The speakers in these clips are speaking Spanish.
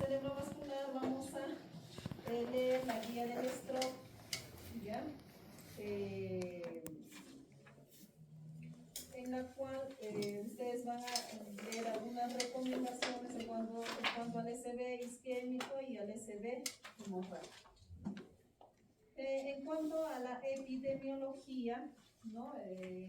cerebrovascular vamos a leer la guía del stroke, ¿ya? En la cual ustedes van a leer algunas recomendaciones en cuanto al SB isquémico y al SB hemorrágico. En cuanto a la epidemiología, ¿no?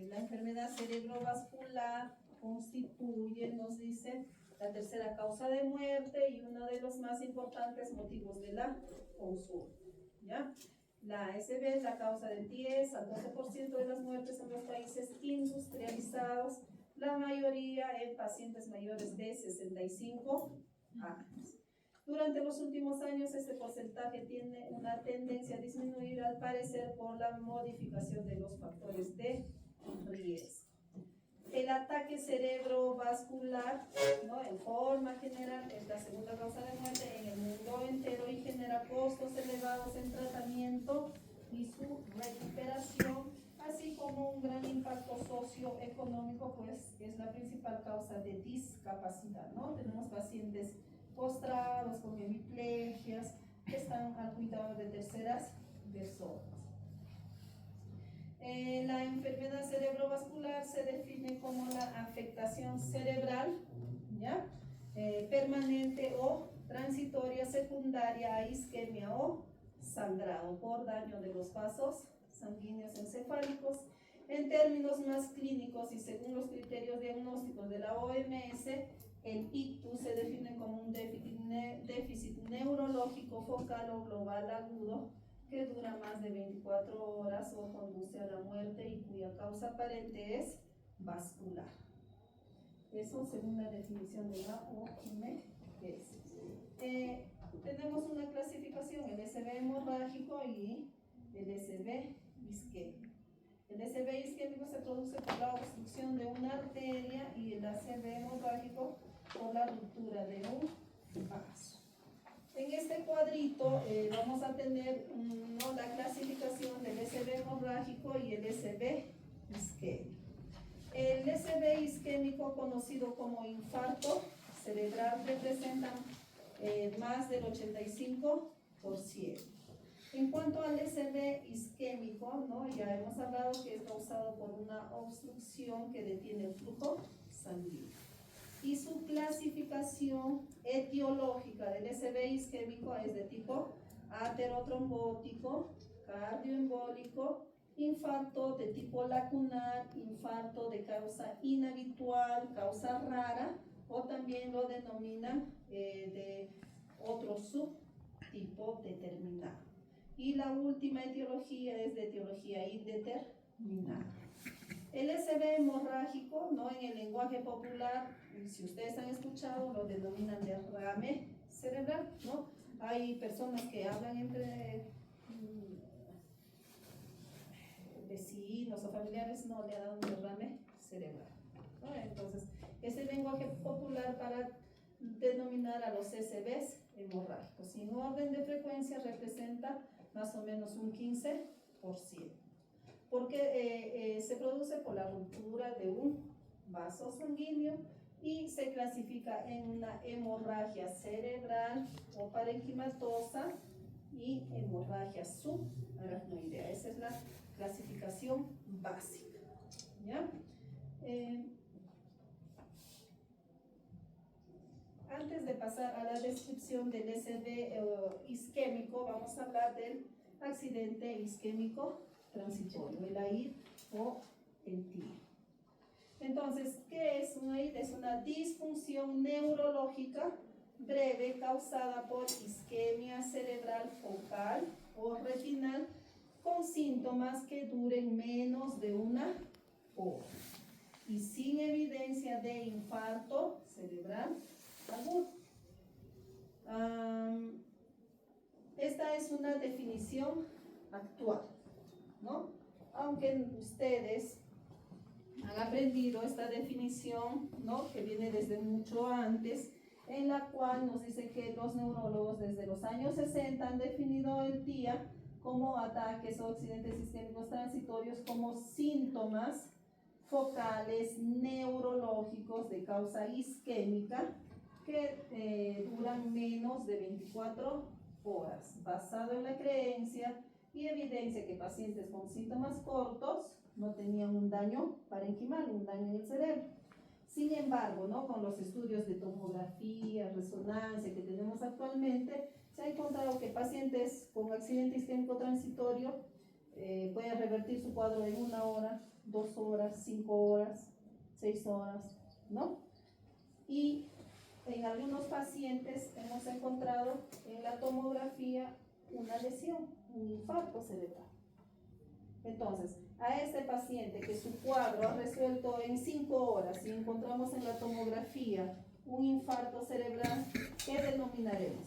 La enfermedad cerebrovascular constituye, nos dice, la tercera causa de muerte y uno de los más importantes motivos de la consulta, ¿ya? La SB es la causa del 10 al 12% de las muertes en los países industrializados, la mayoría en pacientes mayores de 65 años. Durante los últimos años este porcentaje tiene una tendencia a disminuir al parecer por la modificación de los factores de riesgo. El ataque cerebrovascular, ¿no? En forma general es la segunda causa de muerte en el mundo entero y genera costos elevados en tratamiento y su recuperación, así como un gran impacto socioeconómico, pues es la principal causa de discapacidad, ¿no? Tenemos pacientes postrados con hemiplegias que están al cuidado de terceras personas. La enfermedad cerebrovascular se define como la afectación cerebral, ¿ya? Permanente o transitoria secundaria a isquemia o sangrado por daño de los vasos sanguíneos encefálicos. En términos más clínicos y según los criterios diagnósticos de la OMS, el ictus se define como un déficit neurológico focal o global agudo que dura más de 24 horas o conduce a la muerte y cuya causa aparente es vascular. Eso según la definición de la OMS. Tenemos una clasificación, el SB hemorrágico y el SB isquémico. El SB isquémico se produce por la obstrucción de una arteria y el ACV hemorrágico por la ruptura de un vaso. En este cuadrito vamos a tener la clasificación del SB hemorrágico y el SB isquémico. El SB isquémico, conocido como infarto cerebral, representa más del 85%. En cuanto al SB isquémico, ¿no? Ya hemos hablado que es causado por una obstrucción que detiene el flujo sanguíneo. Y su clasificación etiológica del SB isquémico es de tipo aterotrombótico, cardioembólico, infarto de tipo lacunar, infarto de causa inhabitual, causa rara, o también lo denominan de otro subtipo determinado. Y la última etiología es de etiología indeterminada. El SB hemorrágico, ¿no? En el lenguaje popular, si ustedes han escuchado, lo denominan derrame cerebral, ¿no? Hay personas que hablan entre vecinos o familiares, no le han dado un derrame cerebral, ¿no? Entonces, es el lenguaje popular para denominar a los SBs hemorrágicos. Sin orden de frecuencia representa más o menos un 15%. Porque se produce por la ruptura de un vaso sanguíneo y se clasifica en una hemorragia cerebral o parenquimatosa y hemorragia subaracnoidea. Esa es la clasificación básica, ¿ya? Antes de pasar a la descripción del SB isquémico, vamos a hablar del accidente isquémico transitorio, el AID o el TIA. Entonces, ¿qué es un AID? Es una disfunción neurológica breve causada por isquemia cerebral focal o retinal con síntomas que duren menos de una hora y sin evidencia de infarto cerebral agudo. Esta es una definición actual, ¿no? Aunque ustedes han aprendido esta definición, ¿no? Que viene desde mucho antes, en la cual nos dice que los neurólogos desde los años 60 han definido el TIA como ataques o accidentes isquémicos transitorios como síntomas focales neurológicos de causa isquémica que duran duran menos de 24 horas, basado en la creencia y evidencia que pacientes con síntomas cortos no tenían un daño parenquimal, un daño en el cerebro. Sin embargo, ¿no?, con los estudios de tomografía, resonancia que tenemos actualmente, se ha encontrado que pacientes con accidente isquémico transitorio pueden revertir su cuadro en 1 hora, 2 horas, 5 horas, 6 horas, ¿no? Y en algunos pacientes hemos encontrado en la tomografía una lesión, un infarto cerebral. Entonces, a este paciente que su cuadro ha resuelto en 5 horas y encontramos en la tomografía un infarto cerebral, ¿qué denominaremos?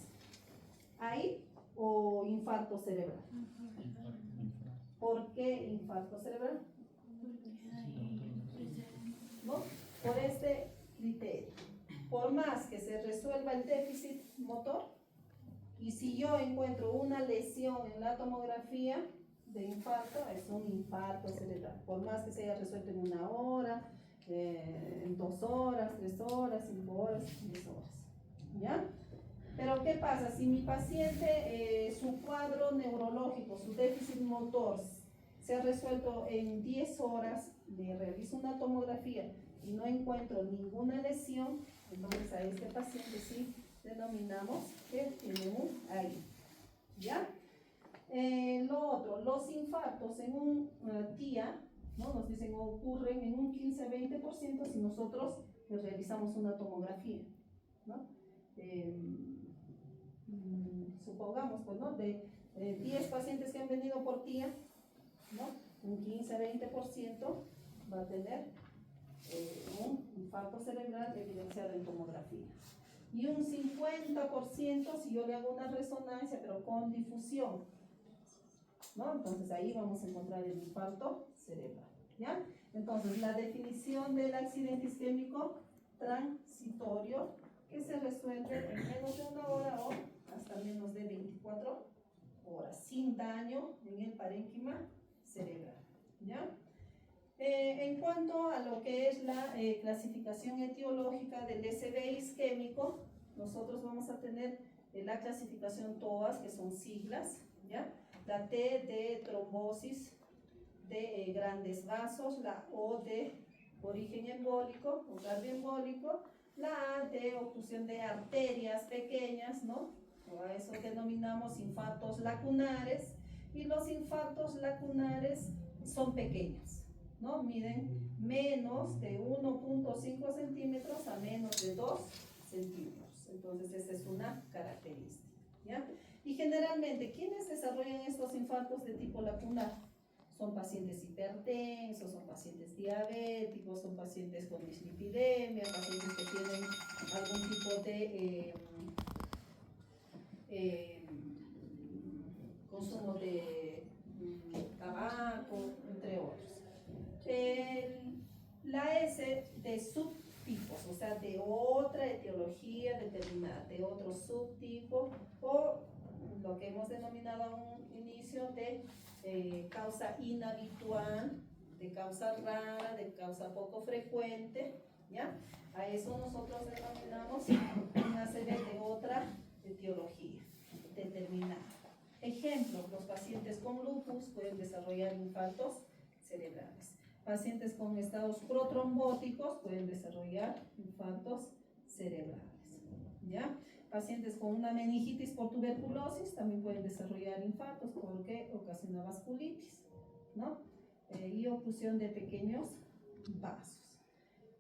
¿Ahí o infarto cerebral? ¿Por qué infarto cerebral? ¿No? Por este criterio. Por más que se resuelva el déficit motor, y si yo encuentro una lesión en la tomografía de infarto, es un infarto cerebral. Por más que se haya resuelto en 1 hora, en 2 horas, 3 horas, 5 horas, 10 horas. ¿Ya? Pero ¿qué pasa? Si mi paciente, su cuadro neurológico, su déficit motor, se ha resuelto en 10 horas, le realizo una tomografía y no encuentro ninguna lesión, entonces a este paciente sí denominamos que tiene un AI. ¿Ya? Lo otro, los infartos en un TIA, ¿no?, nos dicen ocurren en un 15-20% si nosotros les realizamos una tomografía, ¿no? Supongamos, pues, ¿no?, de 10 pacientes que han venido por TIA, ¿no?, un 15-20% va a tener un infarto cerebral evidenciado en tomografía. Y un 50% si yo le hago una resonancia, pero con difusión, ¿no? Entonces ahí vamos a encontrar el infarto cerebral, ¿ya? Entonces la definición del accidente isquémico transitorio que se resuelve en menos de 1 hora o hasta menos de 24 horas, sin daño en el parénquima cerebral, ¿ya? En cuanto a lo que es la clasificación etiológica del SB isquémico, nosotros vamos a tener la clasificación TOAS, que son siglas, ¿ya? La T de trombosis de grandes vasos, la O de origen embólico o cardioembólico, la A de oclusión de arterias pequeñas, ¿no? O a eso denominamos infartos lacunares, y los infartos lacunares son pequeños, ¿no? Miden menos de 1.5 centímetros a menos de 2 centímetros. Entonces, esa es una característica, ¿ya? Y generalmente, ¿quiénes desarrollan estos infartos de tipo lacunar? Son pacientes hipertensos, son pacientes diabéticos, son pacientes con dislipidemia, pacientes que tienen algún tipo de consumo de tabaco, entre otros. La S de subtipos, o sea, de otra etiología determinada, de otro subtipo, o lo que hemos denominado a un inicio de causa inhabitual, de causa rara, de causa poco frecuente, ¿ya? A eso nosotros denominamos una serie de otra etiología determinada. Ejemplo, los pacientes con lupus pueden desarrollar infartos cerebrales. Pacientes con estados protrombóticos pueden desarrollar infartos cerebrales, ¿ya? Pacientes con una meningitis por tuberculosis también pueden desarrollar infartos porque ocasiona vasculitis, ¿no? Y oclusión de pequeños vasos.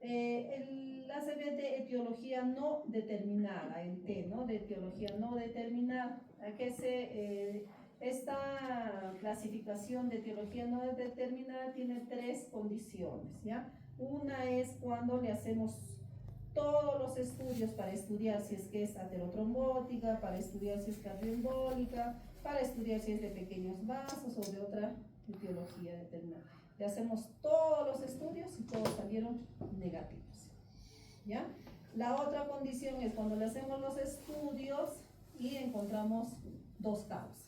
La ACV de etiología no determinada, el T, ¿no?, de etiología no determinada. ¿A qué esta clasificación de etiología no determinada tiene 3 condiciones, ¿ya? Una es cuando le hacemos todos los estudios para estudiar si es que es aterotrombótica, para estudiar si es cardioembólica, para estudiar si es de pequeños vasos o de otra etiología determinada. Le hacemos todos los estudios y todos salieron negativos, ¿ya? La otra condición es cuando le hacemos los estudios y encontramos 2 causas.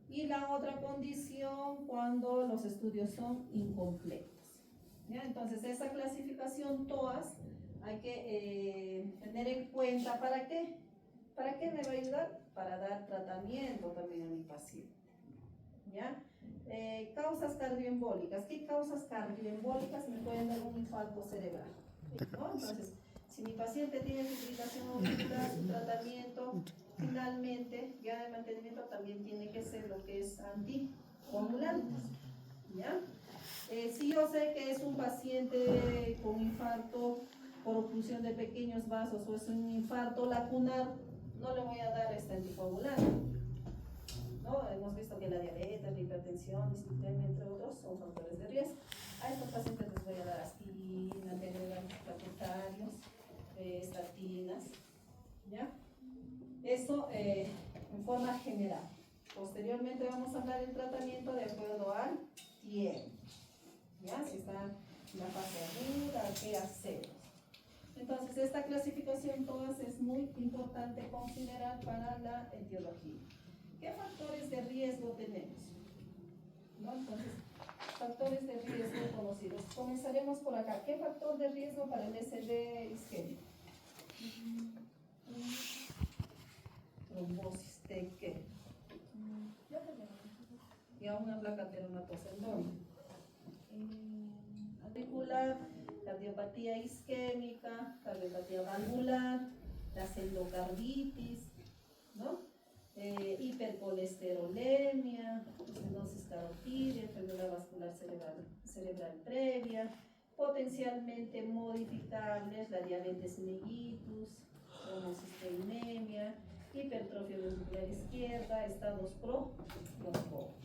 Y la otra condición cuando los estudios son incompletos, ¿ya? Entonces esa clasificación TOAS hay que tener en cuenta, ¿para qué? ¿Para qué me va a ayudar? Para dar tratamiento también a mi paciente, ¿ya? Causas cardioembólicas. ¿Qué causas cardioembólicas me pueden dar un infarto cerebral? ¿No? Entonces, si mi paciente tiene fibrilación auricular, su tratamiento finalmente, ya de mantenimiento, también tiene que ser lo que es anticoagulantes, ¿ya? Si yo sé que es un paciente con infarto por oclusión de pequeños vasos o es un infarto lacunar, no le voy a dar este anticoagulante, ¿no? Hemos visto que la diabetes, la hipertensión, dislipidemia, entre otros, son factores de riesgo. A estos pacientes les voy a dar aspirina, antiagregantes plaquetarios, estatinas, ¿ya? Eso en forma general. Posteriormente vamos a hablar del tratamiento de acuerdo al tiempo, ¿ya? Si está en la fase aguda, ¿qué hacemos? Entonces, esta clasificación todas es muy importante considerar para la etiología. ¿Qué factores de riesgo tenemos? ¿No? Entonces, factores de riesgo conocidos. Comenzaremos por acá. ¿Qué factor de riesgo para el SB isquémico? Trombosis de qué? Y a una placa teronatosa. ¿En dónde? Auricular, cardiopatía isquémica, cardiopatía valvular, las endocarditis, ¿no? Hipercolesterolemia, estenosis carotidia, enfermedad vascular cerebral previa, potencialmente modificables, la diabetes mellitus, homocisteinemia, hipertrofia ventricular izquierda, estados protrombóticos.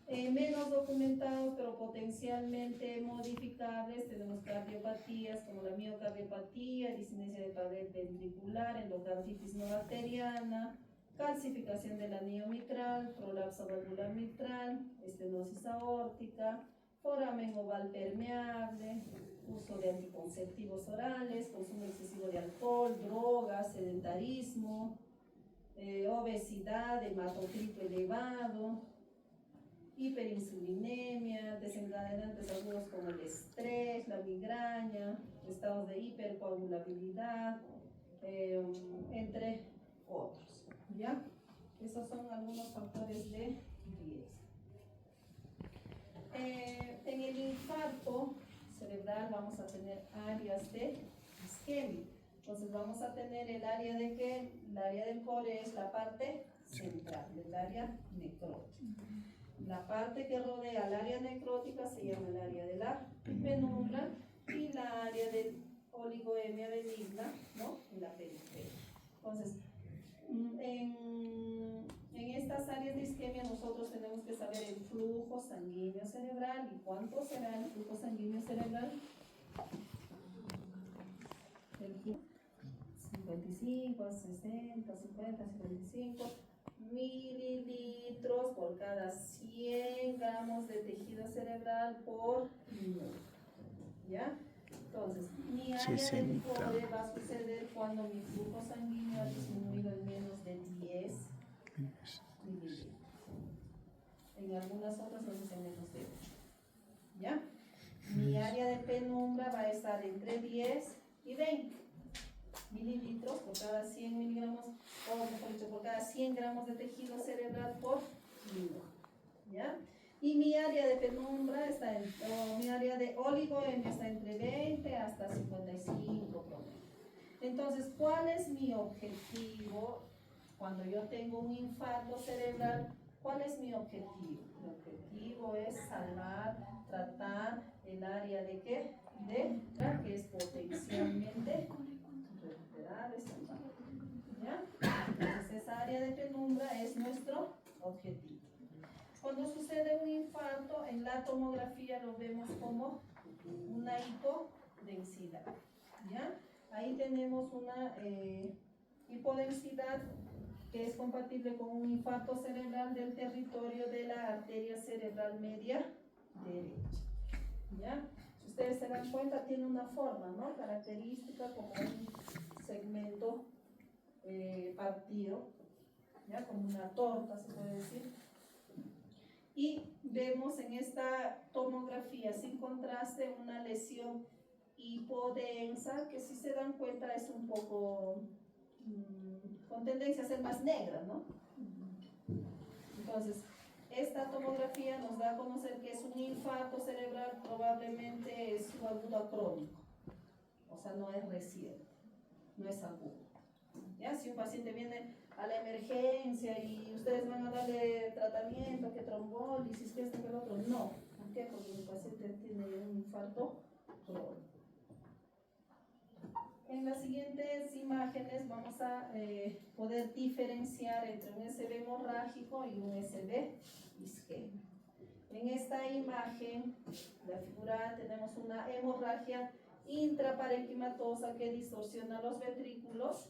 Menos documentados, pero potencialmente modificables, tenemos cardiopatías como la miocardiopatía, discinesia de pared ventricular, endocarditis no bacteriana, calcificación del anillo mitral, prolapso valvular mitral, estenosis aórtica, foramen oval permeable, uso de anticonceptivos orales, consumo excesivo de alcohol, drogas, sedentarismo, obesidad, hematocrito elevado, hiperinsulinemia, desencadenantes agudos como el estrés, la migraña, estados de hipercoagulabilidad, entre otros, ¿ya? Esos son algunos factores de riesgo. En el infarto cerebral vamos a tener áreas de isquemia. Entonces vamos a tener el área de que, el área del core es la parte central, el área necrótica. La parte que rodea al área necrótica se llama el área de la penumbra y la área del oligoemia benigna, ¿no? En la periferia. Entonces, en estas áreas de isquemia nosotros tenemos que saber el flujo sanguíneo cerebral. ¿Y cuánto será el flujo sanguíneo cerebral? El flujo 55, 60, 50, 55 mililitros por cada 100 gramos de tejido cerebral por minuto, ¿ya? Entonces, mi área del core va a suceder cuando mi flujo sanguíneo ha disminuido en menos de 10 mililitros. En algunas otras nos dicen menos de 8, ¿ya? Mi área de penumbra va a estar entre 10 y 20 mililitros por cada 100 miligramos, o mejor dicho, por cada 100 gramos de tejido cerebral por minuto, ¿ya? Y mi área de penumbra está mi área de oligoemia está entre 20 hasta 55 promedio. Entonces, ¿cuál es mi objetivo cuando yo tengo un infarto cerebral? ¿Cuál es mi objetivo? Mi objetivo es salvar, tratar el área de ¿qué? Que es potencialmente recuperar esta parte, ¿ya? Entonces esa área de penumbra es nuestro objetivo. Cuando sucede un infarto, en la tomografía lo vemos como una hipodensidad, ¿ya? Ahí tenemos una hipodensidad que es compatible con un infarto cerebral del territorio de la arteria cerebral media derecha, ¿ya? Si ustedes se dan cuenta, tiene una forma, ¿no? Característica como un segmento partido, ¿ya? Como una torta, se puede decir. Y vemos en esta tomografía sin contraste una lesión hipodensa, que si se dan cuenta es un poco con tendencia a ser más negra, ¿no? Entonces, esta tomografía nos da a conocer que es un infarto cerebral, probablemente es subagudo crónico, o sea, no es reciente, no es agudo. ¿Ya? Si un paciente viene a la emergencia y ustedes van a darle tratamiento, que trombólisis, que esto, que lo otro, no. ¿Por qué? Porque el paciente tiene un infarto crónico. En las siguientes imágenes vamos a poder diferenciar entre un SB hemorrágico y un SB isquémico. En esta imagen, la figura A, tenemos una hemorragia intraparenquimatosa que distorsiona los ventrículos,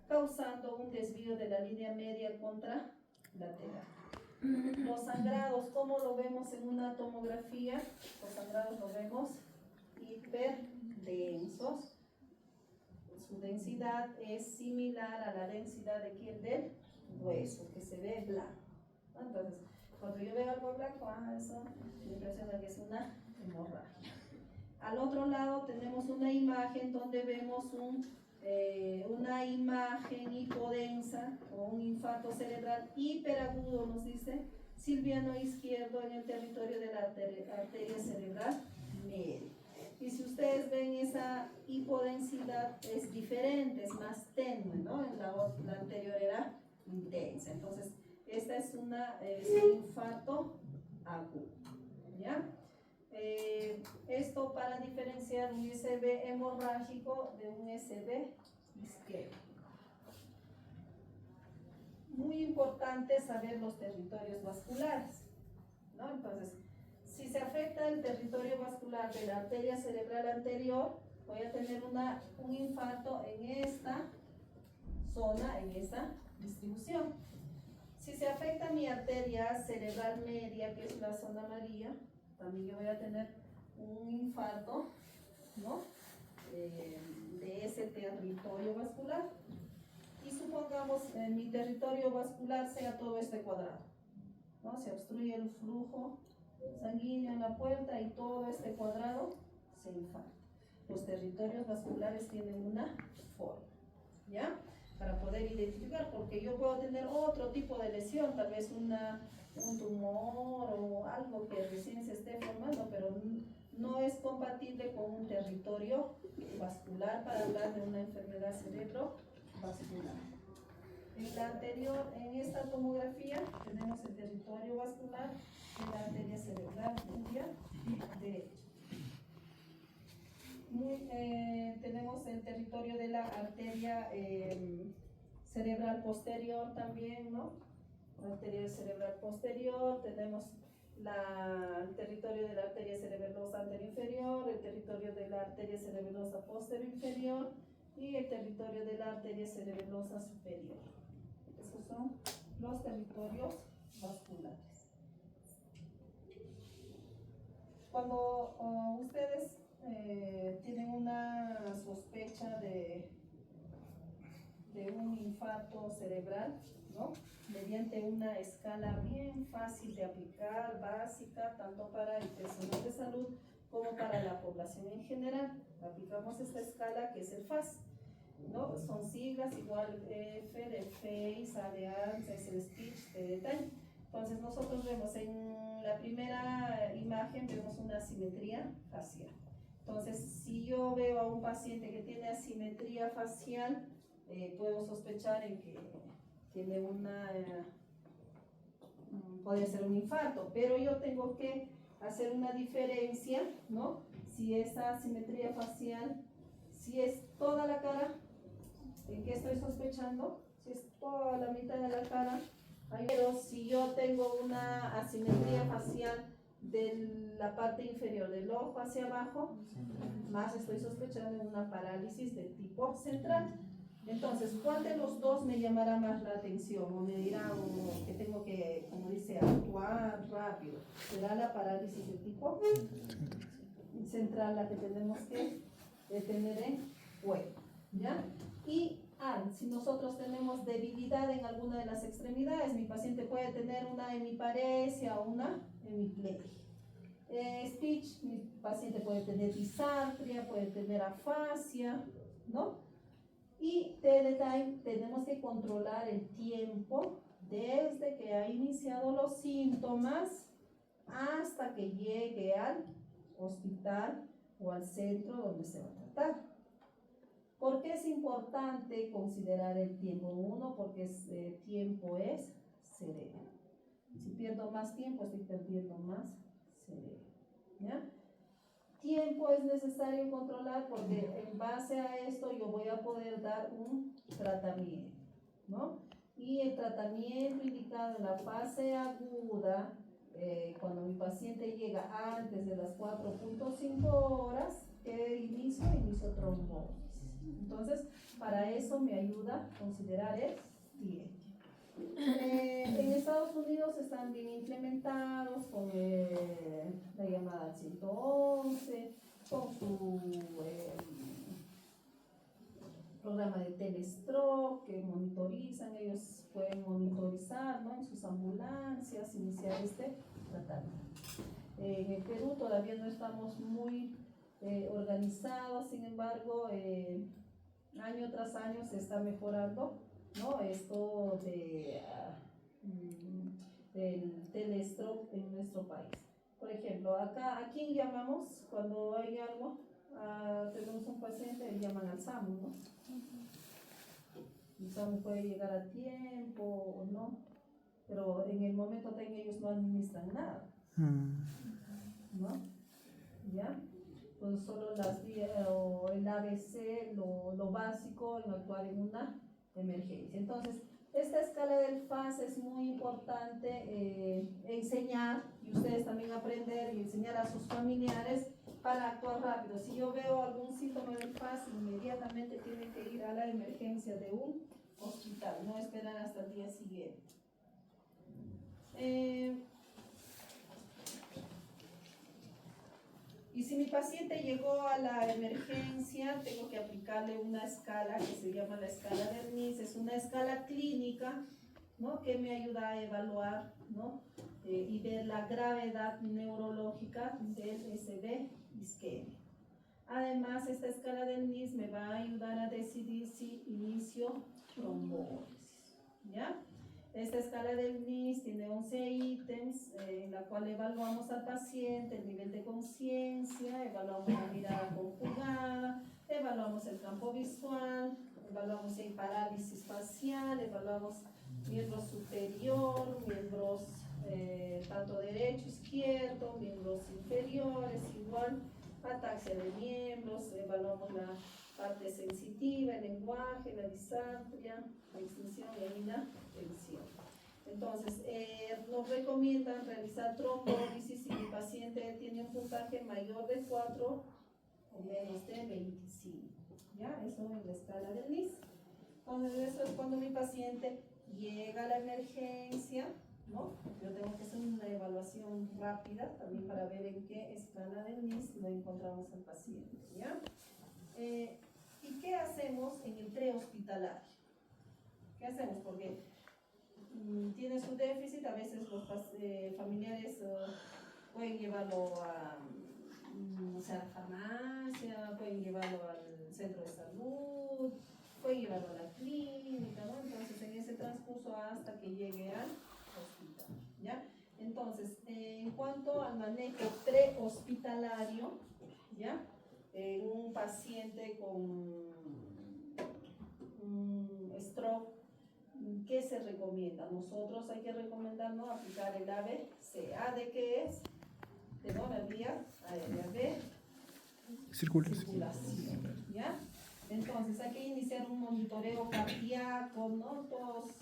causando un desvío de la línea media contralateral. Los sangrados, ¿cómo lo vemos en una tomografía? Los sangrados los vemos hiperdensos. Su densidad es similar a la densidad de ¿quién? Del hueso, que se ve blanco. Entonces, cuando yo veo algo blanco, eso me impresiona que es una hemorragia. Al otro lado tenemos una imagen donde vemos una imagen hipodensa o un infarto cerebral hiperagudo, nos dice Silviano izquierdo, en el territorio de la arteria cerebral media. Y si ustedes ven, esa hipodensidad es diferente, es más tenue, ¿no? La anterior era intensa. Entonces, esta es un infarto agudo, ¿ya? Esto para diferenciar un SB hemorrágico de un SB isquémico. Muy importante saber los territorios vasculares, ¿no? Entonces, si se afecta el territorio vascular de la arteria cerebral anterior, voy a tener un infarto en esta zona, en esta distribución. Si se afecta mi arteria cerebral media, que es la zona amarilla, también yo voy a tener un infarto, ¿no? De ese territorio vascular. Y supongamos mi territorio vascular sea todo este cuadrado, ¿no? Se obstruye el flujo sanguíneo en la puerta y todo este cuadrado se infarta. Los territorios vasculares tienen una forma, ¿ya? Para poder identificar, porque yo puedo tener otro tipo de lesión, tal vez un tumor o algo que recién se esté formando, pero no es compatible con un territorio vascular para hablar de una enfermedad cerebrovascular. En la anterior, en esta tomografía, tenemos el territorio vascular de la arteria cerebral media derecha. Tenemos el territorio de la arteria cerebral posterior también, ¿no? La arteria cerebral posterior, tenemos el territorio de la arteria cerebrosa anterior inferior, el territorio de la arteria cerebrosa posterior inferior y el territorio de la arteria cerebrosa superior. Esos son los territorios vasculares. Cuando ustedes tienen una sospecha de un infarto cerebral, ¿no? Mediante una escala bien fácil de aplicar, básica, tanto para el personal de salud como para la población en general. Aplicamos esta escala que es el FAS, ¿no? Son siglas igual F de face, A de ANSA, S de speech, de detalle. Entonces nosotros vemos en la primera imagen, vemos una asimetría facial. Entonces, si yo veo a un paciente que tiene asimetría facial, puedo sospechar en que tiene puede ser un infarto, pero yo tengo que hacer una diferencia, ¿no? Si esa asimetría facial, si es toda la cara, ¿en qué estoy sospechando? Si es toda la mitad de la cara, pero si yo tengo una asimetría facial de la parte inferior del ojo hacia abajo, más estoy sospechando en una parálisis de tipo central. Entonces, ¿cuál de los dos me llamará más la atención? O me dirá que tengo que, como dice, actuar rápido. ¿Será la parálisis de tipo central la que tenemos que tener en cuenta? ¿Ya? Y si nosotros tenemos debilidad en alguna de las extremidades, mi paciente puede tener una hemiparesia o una hemiplegia. Speech, mi paciente puede tener disartria, puede tener afasia, ¿no? Y TD-Time, tenemos que controlar el tiempo desde que ha iniciado los síntomas hasta que llegue al hospital o al centro donde se va a tratar. ¿Por qué es importante considerar el tiempo? Uno, porque tiempo es cerebro. Si pierdo más tiempo, estoy perdiendo más cerebro. ¿Ya? Tiempo es necesario controlar porque en base a esto yo voy a poder dar un tratamiento, ¿no? Y el tratamiento indicado en la fase aguda, cuando mi paciente llega antes de las 4.5 horas, ¿qué inicio? Inicio trombosis. Entonces, para eso me ayuda a considerar el tiempo. En Estados Unidos están bien implementados con la llamada 111, con su programa de telestroke que monitorizan, ellos pueden monitorizar, ¿no?, en sus ambulancias, iniciar este tratamiento. En el Perú todavía no estamos muy organizados, sin embargo, año tras año se está mejorando, ¿no?, esto del telestroke en nuestro país. Por ejemplo, acá, ¿a quién llamamos cuando hay algo? Tenemos un paciente, le llaman al SAMU, ¿no? El SAMU puede llegar a tiempo o no, pero en el momento en ellos no administran nada, ¿no? ¿Ya? Pues solo las vías o el ABC, lo básico en actuar en una emergencia. Entonces, esta escala del FAS es muy importante enseñar, y ustedes también aprender y enseñar a sus familiares para actuar rápido. Si yo veo algún síntoma del FAS, inmediatamente tienen que ir a la emergencia de un hospital, no esperar hasta el día siguiente. Y si mi paciente llegó a la emergencia, tengo que aplicarle una escala que se llama la escala de Ernst. Es una escala clínica, ¿no?, que me ayuda a evaluar, ¿no?, y ver la gravedad neurológica del SB isquémico. Además, esta escala de Ernst me va a ayudar a decidir si inicio trombólisis, ¿ya? Esta escala del NIS tiene 11 ítems, en la cual evaluamos al paciente, el nivel de conciencia, evaluamos la mirada conjugada, evaluamos el campo visual, evaluamos si hay parálisis facial, evaluamos miembro superior, miembros tanto derecho, izquierdo, miembros inferiores, igual, ataxia de miembros, evaluamos la parte sensitiva, el lenguaje, la disartria, la extensión y la inattención. Entonces, nos recomiendan realizar trombólisis si mi paciente tiene un puntaje mayor de 4 o menos de 25. ¿Ya? Eso en la escala del NIS. Entonces, eso es cuando mi paciente llega a la emergencia, ¿no? Yo tengo que hacer una evaluación rápida también para ver en qué escala del NIS lo encontramos al paciente. ¿Ya? ¿Y qué hacemos en el prehospitalario? ¿Qué hacemos? Porque tiene su déficit, a veces los familiares pueden llevarlo a farmacia, pueden llevarlo al centro de salud, pueden llevarlo a la clínica, ¿no? Entonces, en ese transcurso hasta que llegue al hospital, ¿ya? Entonces, en cuanto al manejo prehospitalario, ¿ya? Un paciente con stroke, ¿qué se recomienda? Nosotros hay que recomendar, ¿no?, aplicar el ABC. ¿A de qué es? De no, la vía aérea. B, circulación. ¿Ya? Entonces hay que iniciar un monitoreo cardíaco, ¿no? Todos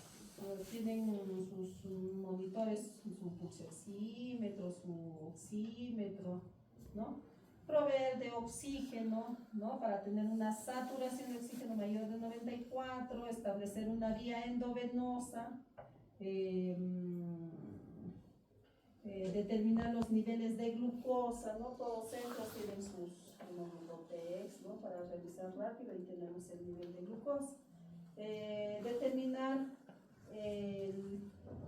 tienen sus monitores, su pulsóxímetro, su oxímetro, ¿no? Proveer de oxígeno, ¿no?, para tener una saturación de oxígeno mayor de 94, establecer una vía endovenosa, determinar los niveles de glucosa, ¿no? Todos centros tienen sus Notex, ¿no?, para revisar rápido y tenemos el nivel de glucosa. Determinar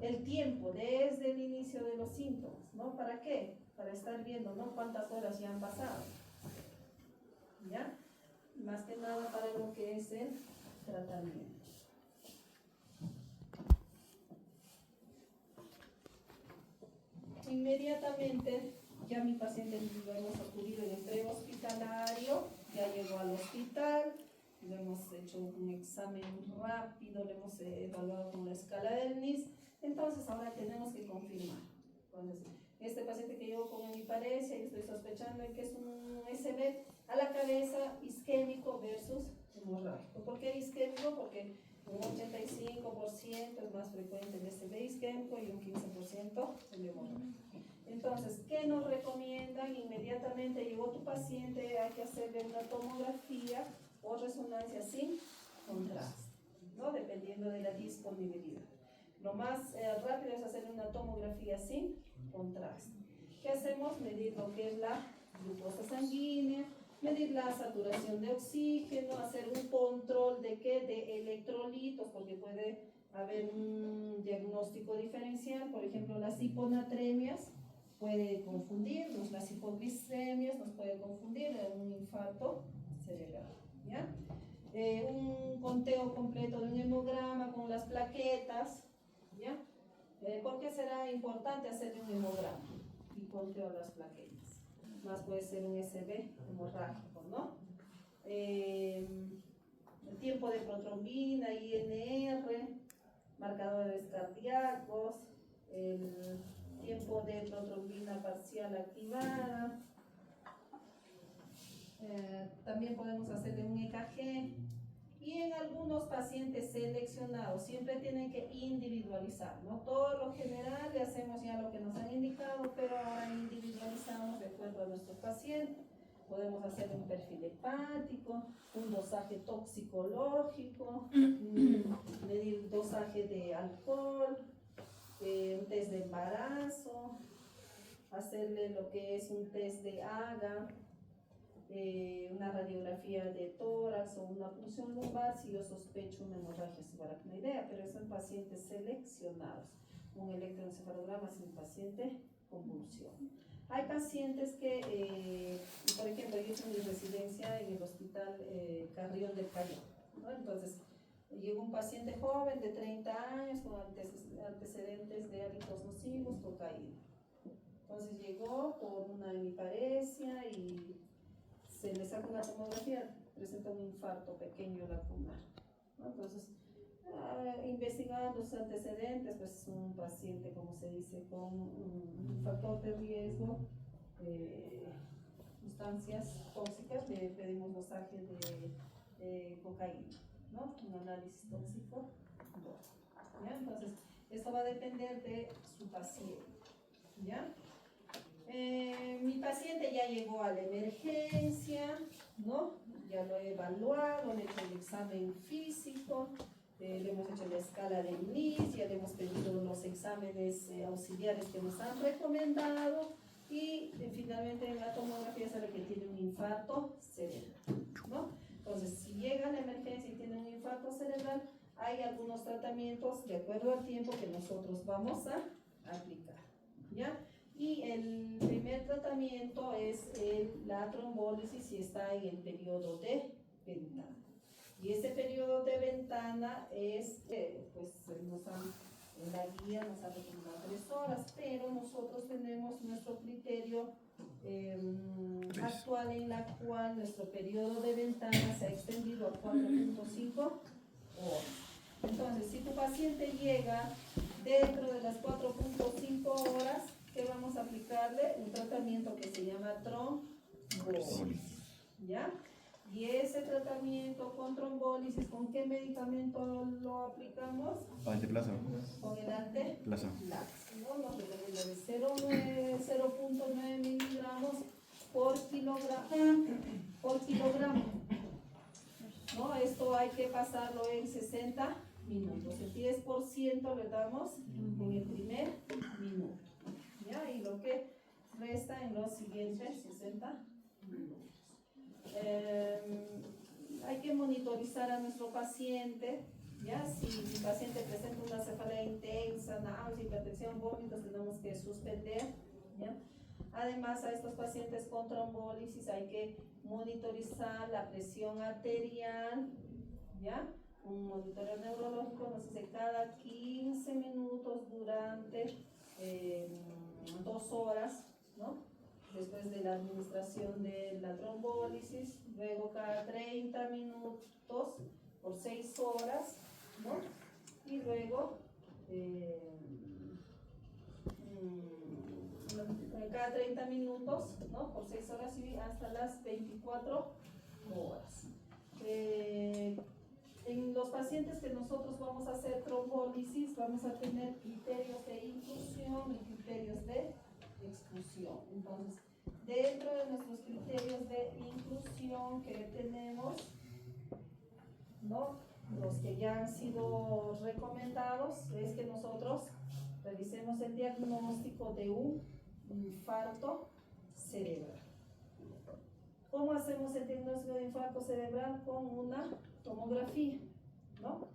el tiempo desde el inicio inicio de los síntomas, ¿no? ¿Para qué? Para estar viendo, ¿no? Cuántas horas ya han pasado, ¿ya? Más que nada para lo que es el tratamiento. Inmediatamente, ya mi paciente lo hemos acudido en el prehospitalario, ya llegó al hospital, le hemos hecho un examen rápido, le hemos evaluado con la escala del NIS, entonces ahora tenemos que confirmar. Entonces, este paciente que llegó con hemiparesia, y estoy sospechando que es un SB a la cabeza isquémico versus hemorrágico. ¿Por qué isquémico? Porque un 85% es más frecuente el SB isquémico y un 15% el hemorrágico. Entonces, ¿qué nos recomiendan? Inmediatamente llegó tu paciente, hay que hacerle una tomografía o resonancia sin contraste, ¿no? Dependiendo de la disponibilidad. Lo más rápido es hacer una tomografía sin contraste. ¿Qué hacemos? Medir lo que es la glucosa sanguínea, medir la saturación de oxígeno, hacer un control de qué, de electrolitos, porque puede haber un diagnóstico diferencial, por ejemplo, las hiponatremias puede confundirnos, las hipoglicemias nos puede confundir en un infarto cerebral, ¿ya? Un conteo completo de un hemograma con las plaquetas, ¿ya? ¿Por qué será importante hacer un hemograma y conteo las plaquetas? Más puede ser un SB hemorrágico, ¿no? El tiempo de protrombina, INR, marcadores cardíacos, el tiempo de protrombina parcial activada. También podemos hacerle un EKG. Y en algunos pacientes seleccionados, siempre tienen que individualizar, ¿no? Todo lo general le hacemos ya lo que nos han indicado, pero ahora individualizamos de acuerdo a nuestro paciente. Podemos hacer un perfil hepático, un dosaje toxicológico, medir dosaje de alcohol, un test de embarazo, hacerle lo que es un test de AGA, una radiografía de tórax o una punción lumbar si yo sospecho una hemorragia subaracnoidea, pero eso en pacientes seleccionados. Un electroencefalograma sin paciente convulsión. Hay pacientes que, por ejemplo, yo hice mi residencia en el hospital Carrión del Callao, ¿no? Entonces, llegó un paciente joven de 30 años con antecedentes de hábitos nocivos, cocaína. Entonces llegó por una hemiparesia y se le saca una tomografía, presenta un infarto pequeño lacunar, ¿no? Entonces, investigando sus antecedentes, pues es un paciente, como se dice, con un factor de riesgo, sustancias tóxicas, le pedimos dosaje de cocaína, ¿no? Un análisis tóxico, ¿ya? Entonces, esto va a depender de su paciente, ¿ya? Mi paciente ya llegó a la emergencia, ¿no? Ya lo he evaluado, le he hecho el examen físico, le hemos hecho la escala del NIS, ya le hemos pedido los exámenes auxiliares que nos han recomendado y finalmente en la tomografía sale que tiene un infarto cerebral, ¿no? Entonces, si llega a la emergencia y tiene un infarto cerebral, hay algunos tratamientos de acuerdo al tiempo que nosotros vamos a aplicar, ¿ya? Y el primer tratamiento es la trombólisis si está en el periodo de ventana. Y ese periodo de ventana es, pues en la guía nos ha recomendado 3 horas, pero nosotros tenemos nuestro criterio actual en la cual nuestro periodo de ventana se ha extendido a 4.5 horas. Entonces, si tu paciente llega dentro de las 4.5 horas, ¿qué vamos a aplicarle? Un tratamiento que se llama trombólisis, ¿ya? Y ese tratamiento con trombólisis, ¿con qué medicamento lo aplicamos? Anteplaza. Con el anteplaza, ¿no? Nos recomienda de 0.9 miligramos por kilogramo, ¿no? Esto hay que pasarlo en 60 minutos. El 10% le damos en el primer minuto, ¿ya? Y lo que resta en los siguientes 60 minutos. Hay que monitorizar a nuestro paciente, Ya, si mi paciente presenta una cefalea intensa, náusea, hipertensión, vómitos, tenemos que suspender. ¿Ya? Además, a estos pacientes con trombólisis hay que monitorizar la presión arterial, ¿ya? Un monitoreo neurológico nos dice cada 15 minutos durante 2 horas, ¿no? Después de la administración de la trombólisis, luego cada 30 minutos por 6 horas, ¿no? Y luego cada 30 minutos, ¿no? Por 6 horas y hasta las 24 horas. En los pacientes que nosotros vamos a hacer trombólisis, vamos a tener criterios de inclusión y criterios de exclusión. Entonces, dentro de nuestros criterios de inclusión que tenemos, ¿no? Los que ya han sido recomendados, es que nosotros revisemos el diagnóstico de un infarto cerebral. ¿Cómo hacemos el diagnóstico de infarto cerebral? Con una tomografía, ¿no?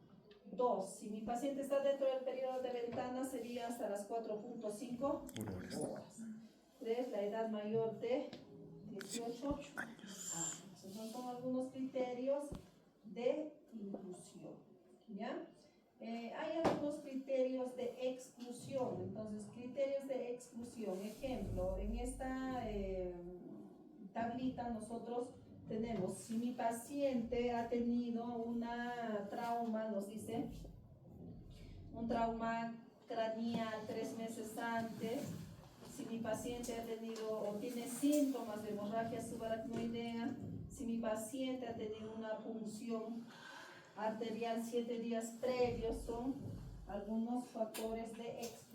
2. Si mi paciente está dentro del periodo de ventana, sería hasta las 4.5 horas. 3. La edad mayor de 18 años. Esos son algunos criterios de inclusión, ¿ya? Hay algunos criterios de exclusión. Entonces, criterios de exclusión. Ejemplo, en esta tablita nosotros tenemos, si mi paciente ha tenido una trauma, nos dice, un trauma craneal 3 meses antes, si mi paciente ha tenido o tiene síntomas de hemorragia subaracnoidea, si mi paciente ha tenido una punción arterial 7 días previos, son algunos factores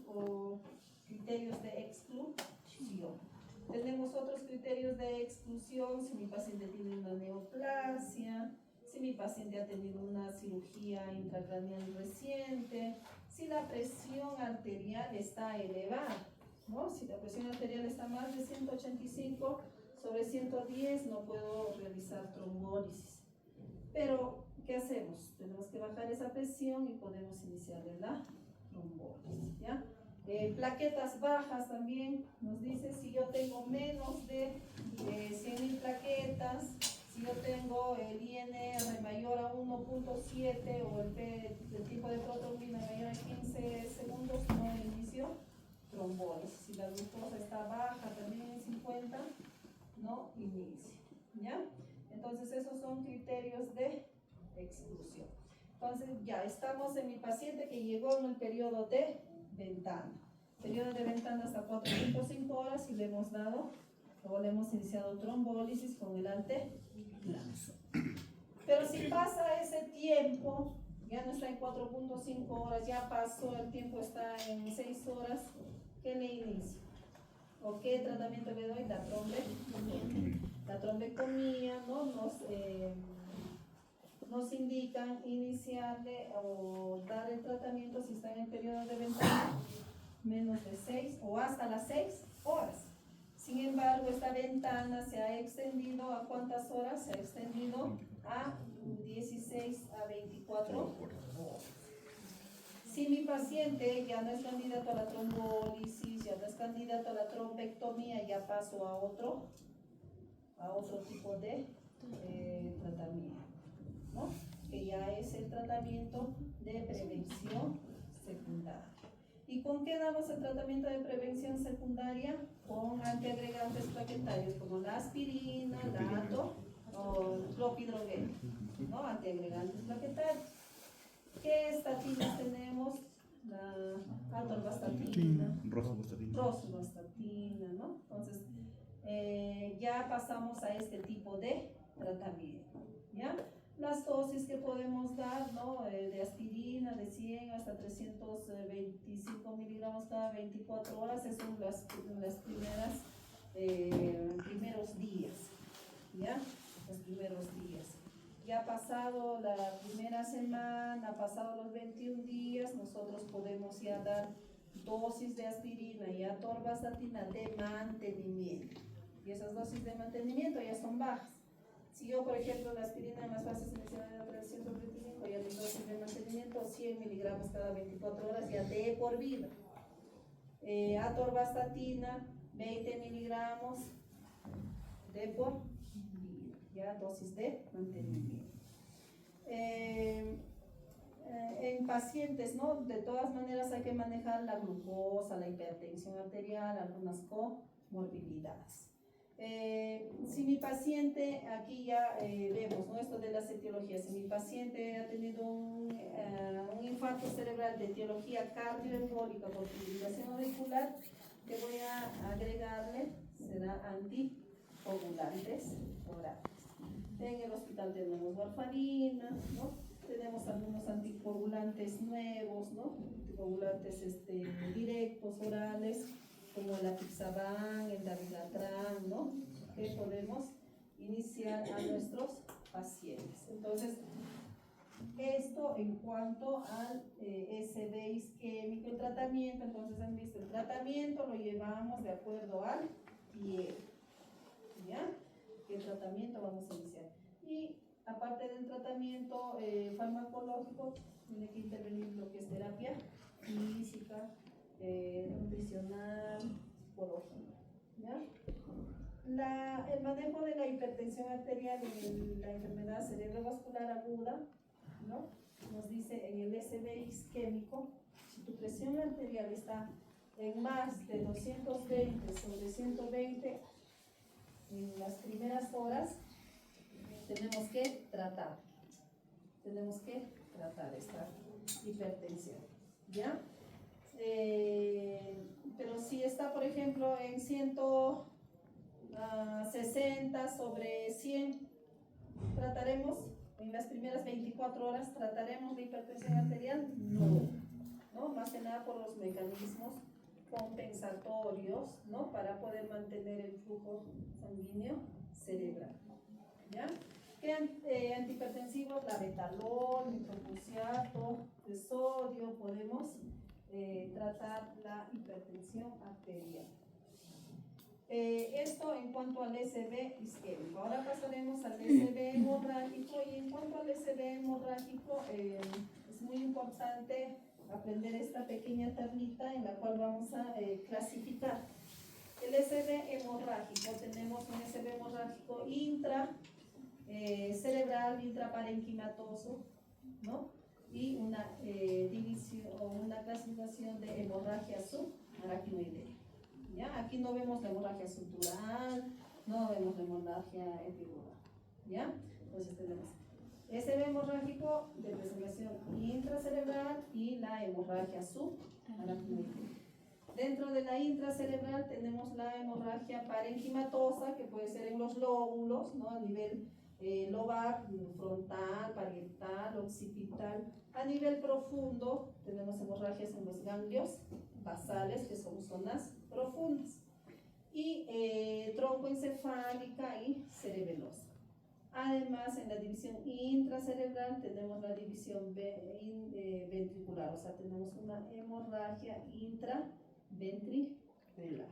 o criterios de exclusión. Tenemos otros criterios de exclusión, si mi paciente tiene una neoplasia, si mi paciente ha tenido una cirugía intracraneal reciente, si la presión arterial está elevada, ¿no? Si la presión arterial está más de 185 sobre 110, no puedo realizar trombólisis. Pero, ¿qué hacemos? Tenemos que bajar esa presión y podemos iniciar la trombólisis, ¿ya? Plaquetas bajas también nos dice si yo tengo menos de 100.000 plaquetas, si yo tengo el INR mayor a 1.7 o el tipo de protrombina mayor a 15 segundos, no inicio trombólisis. Si la glucosa está baja también en 50, no inicio, ¿ya? Entonces esos son criterios de exclusión. Entonces ya estamos en mi paciente que llegó en el periodo de ventana. Periodo de ventana hasta 4.5 horas y le hemos dado, luego le hemos iniciado trombólisis con el anteplazo. Pero si pasa ese tiempo, ya no está en 4.5 horas, ya pasó, el tiempo está en 6 horas, ¿qué le inicio? ¿O qué tratamiento le doy? La trombectomía. La trombectomía, ¿no? Nos indican iniciarle o dar el tratamiento si está en el periodo de ventana menos de 6 o hasta las 6 horas. Sin embargo, esta ventana se ha extendido ¿a cuántas horas? Se ha extendido a 16 a 24 horas. Si mi paciente ya no es candidato a la trombólisis, ya no es candidato a la trombectomía, ya paso a otro tipo de tratamiento, ¿no? Que ya es el tratamiento de prevención secundaria. ¿Y con qué damos el tratamiento de prevención secundaria? Con antiagregantes plaquetarios como la aspirina, la ato o clopidogrel, ¿no? Antiagregantes plaquetarios. ¿Qué estatinas tenemos? La atorvastatina, rosuvastatina, ¿no? Entonces, ya pasamos a este tipo de tratamiento, ¿ya? Las dosis que podemos dar, ¿no? De aspirina de 100 hasta 325 miligramos cada 24 horas, esas son las primeros días, ¿ya? Los primeros días. Ya pasado la primera semana, pasado los 21 días, nosotros podemos ya dar dosis de aspirina y atorvastatina de mantenimiento. Y esas dosis de mantenimiento ya son bajas. Si yo, por ejemplo, la aspirina en las fases iniciales de la 325 y el dosis de mantenimiento 100 miligramos cada 24 horas, ya de por vida. Atorvastatina 20 miligramos de por vida, ya dosis de mantenimiento. En pacientes, ¿no? De todas maneras hay que manejar la glucosa, la hipertensión arterial, algunas comorbilidades. Si mi paciente, aquí ya vemos, ¿no? Esto de las etiologías, si mi paciente ha tenido un infarto cerebral de etiología cardioembólica por fibrilación auricular, que voy a agregarle será anticoagulantes orales. En el hospital tenemos warfarina, ¿no? Tenemos algunos anticoagulantes nuevos, ¿no? Anticoagulantes directos orales, como el apixaban, el dabigatran, ¿no? Que podemos iniciar a nuestros pacientes. Entonces, esto en cuanto al SB isquémico, el tratamiento. Entonces han visto, el tratamiento lo llevamos de acuerdo al tiempo, ¿ya? ¿Qué tratamiento vamos a iniciar? Y aparte del tratamiento farmacológico, tiene que intervenir lo que es terapia física, nutricional, psicológica, ¿ya? El manejo de la hipertensión arterial en la enfermedad cerebrovascular aguda, ¿no? Nos dice en el SB isquémico, si tu presión arterial está en más de 220 sobre 120 en las primeras horas, tenemos que tratar esta hipertensión, ¿ya? Pero si está, por ejemplo, en 160 sobre 100, trataremos en las primeras 24 horas, trataremos la hipertensión arterial, no, más que nada por los mecanismos compensatorios, ¿no? Para poder mantener el flujo sanguíneo cerebral, ¿ya? ¿Qué antihipertensivos? La betalol, metoprolol de sodio, podemos tratar la hipertensión arterial. Esto en cuanto al SB isquémico. Ahora pasaremos al SB hemorrágico, y en cuanto al SB hemorrágico es muy importante aprender esta pequeña tablita en la cual vamos a clasificar. El SB hemorrágico, tenemos un SB hemorrágico cerebral, intraparenquimatoso, ¿no? Y una división o una clasificación de hemorragia subaracnoidea. ¿Ya? Aquí no vemos la hemorragia subdural, no vemos la hemorragia epidural, ¿ya? Entonces tenemos SB hemorrágico de presentación intracerebral y la hemorragia subaracnoidea. Dentro de la intracerebral tenemos la hemorragia parenquimatosa, que puede ser en los lóbulos, ¿no? A nivel lobar, frontal, parietal, occipital. A nivel profundo tenemos hemorragias en los ganglios basales, que son zonas profundas, y troncoencefálica y cerebelosa. Además, en la división intracerebral tenemos la división ventricular, o sea, tenemos una hemorragia intraventricular.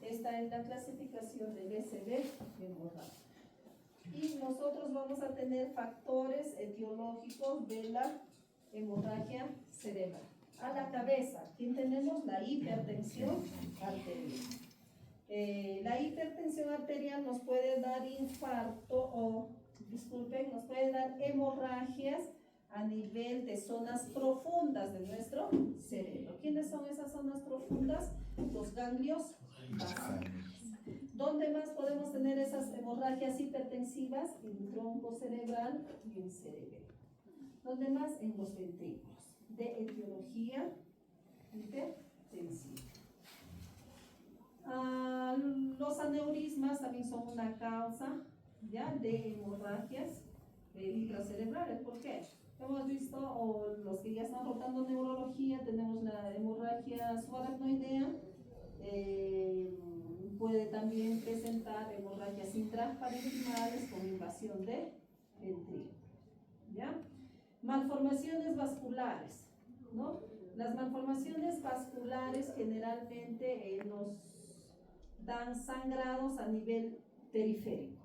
Esta es la clasificación del SB hemorrágico. Y nosotros vamos a tener factores etiológicos de la hemorragia cerebral. A la cabeza, ¿quién tenemos? La hipertensión arterial. La hipertensión arterial nos puede dar infarto nos puede dar hemorragias a nivel de zonas profundas de nuestro cerebro. ¿Quiénes son esas zonas profundas? Los ganglios basales. ¿Dónde más podemos tener esas hemorragias hipertensivas? En el tronco cerebral y el cerebelo. ¿Dónde más? En los ventrículos, de etiología hipertensiva. Los aneurismas también son una causa, ¿ya?, de hemorragias intracerebrales. ¿Por qué? Hemos visto, o los que ya están rotando neurología, tenemos la hemorragia subaracnoidea. Puede también presentar hemorragias intraparenquimales con invasión de ventrículo, ¿ya? Malformaciones vasculares, ¿no? Las malformaciones vasculares generalmente nos dan sangrados a nivel periférico,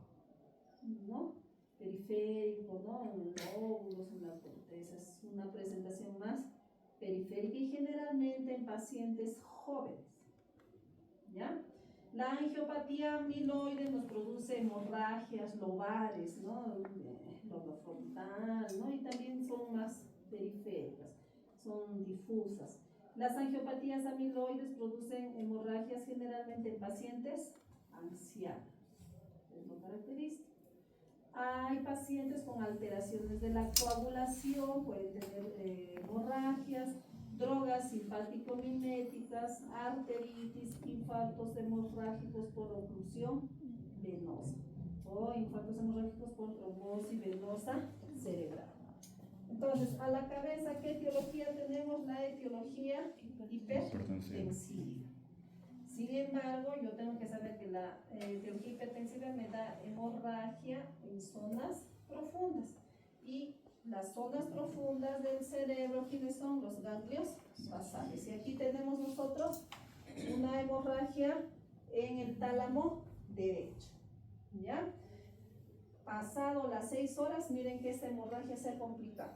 ¿no? Periférico, ¿no? En lóbulos, en la corteza, es una presentación más periférica y generalmente en pacientes jóvenes, ¿ya? La angiopatía amiloide nos produce hemorragias lobares, ¿no? Lobo frontal, ¿no? Y también son más periféricas, son difusas. Las angiopatías amiloides producen hemorragias generalmente en pacientes ancianos, es lo característico. Hay pacientes con alteraciones de la coagulación, pueden tener hemorragias, drogas simpático-miméticas, arteritis, infartos hemorrágicos por oclusión venosa o infartos hemorrágicos por trombosis venosa cerebral. Entonces, a la cabeza, ¿qué etiología tenemos? La etiología hipertensiva. Sin embargo, yo tengo que saber que la etiología hipertensiva me da hemorragia en zonas profundas. Y las zonas profundas del cerebro, ¿quiénes son? Los ganglios basales. Y aquí tenemos nosotros una hemorragia en el tálamo derecho. ¿Ya? Pasado las 6 horas, miren que esta hemorragia se ha complicado.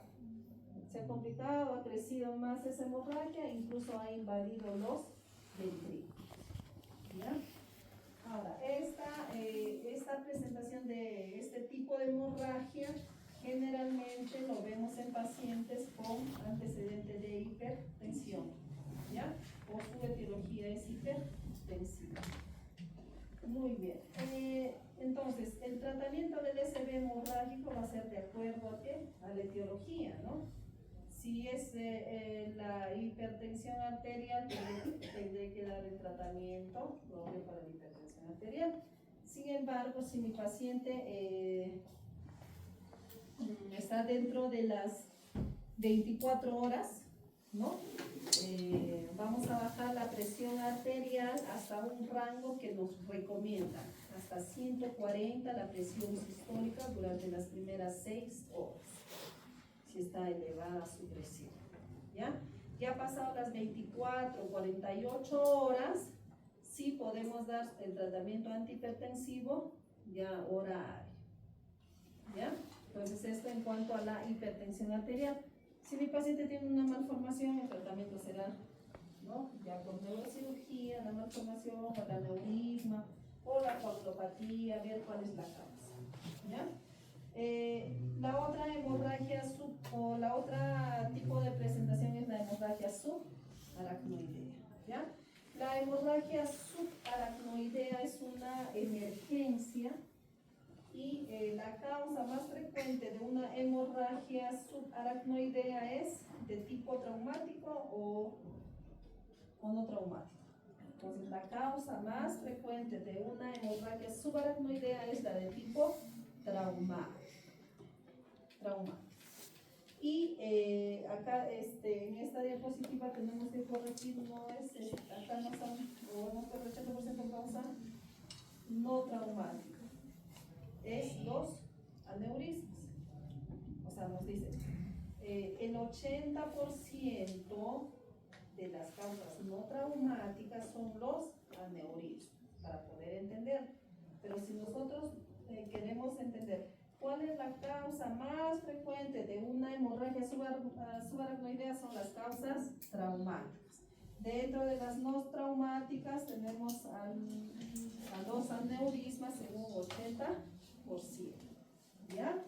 Se ha complicado, ha crecido más esa hemorragia, incluso ha invadido los ventrículos. ¿Ya? Ahora, esta presentación de este tipo de hemorragia generalmente lo vemos en pacientes con antecedente de hipertensión, ¿ya? O su etiología es hipertensiva. Muy bien. Entonces, el tratamiento del SB hemorrágico va a ser de acuerdo a qué? A la etiología, ¿no? Si es la hipertensión arterial, tendré que dar el tratamiento propio para la hipertensión arterial. Sin embargo, si mi paciente está dentro de las 24 horas, ¿no? Vamos a bajar la presión arterial hasta un rango que nos recomienda, hasta 140 la presión sistólica durante las primeras 6 horas. Si está elevada su presión, ¿ya? Ya pasado las 24, 48 horas, sí podemos dar el tratamiento antihipertensivo ya horario, ¿ya? Entonces esto en cuanto a la hipertensión arterial. Si mi paciente tiene una malformación, el tratamiento será, ¿no? Ya por neurocirugía, la malformación, o el aneurisma, o la coagulopatía, ver cuál es la causa, ¿ya? La otra hemorragia o la otra tipo de presentación es la hemorragia subaracnoidea, ¿ya? La hemorragia subaracnoidea es una emergencia y la causa más frecuente de una hemorragia subaracnoidea es de tipo traumático o no traumático. Entonces, la causa más frecuente de una hemorragia subaracnoidea es la de tipo traumático. Y acá en esta diapositiva tenemos que corregir, no es, acá no están, o hemos corregido el 80% causa no traumática, es los aneurismas. O sea, nos dice, el 80% de las causas no traumáticas son los aneurismas, para poder entender. Pero si nosotros queremos entender cuál es la causa más frecuente de una hemorragia subaracnoidea, son las causas traumáticas. Dentro de las no traumáticas tenemos a los aneurismas en un 80%. ¿Ya?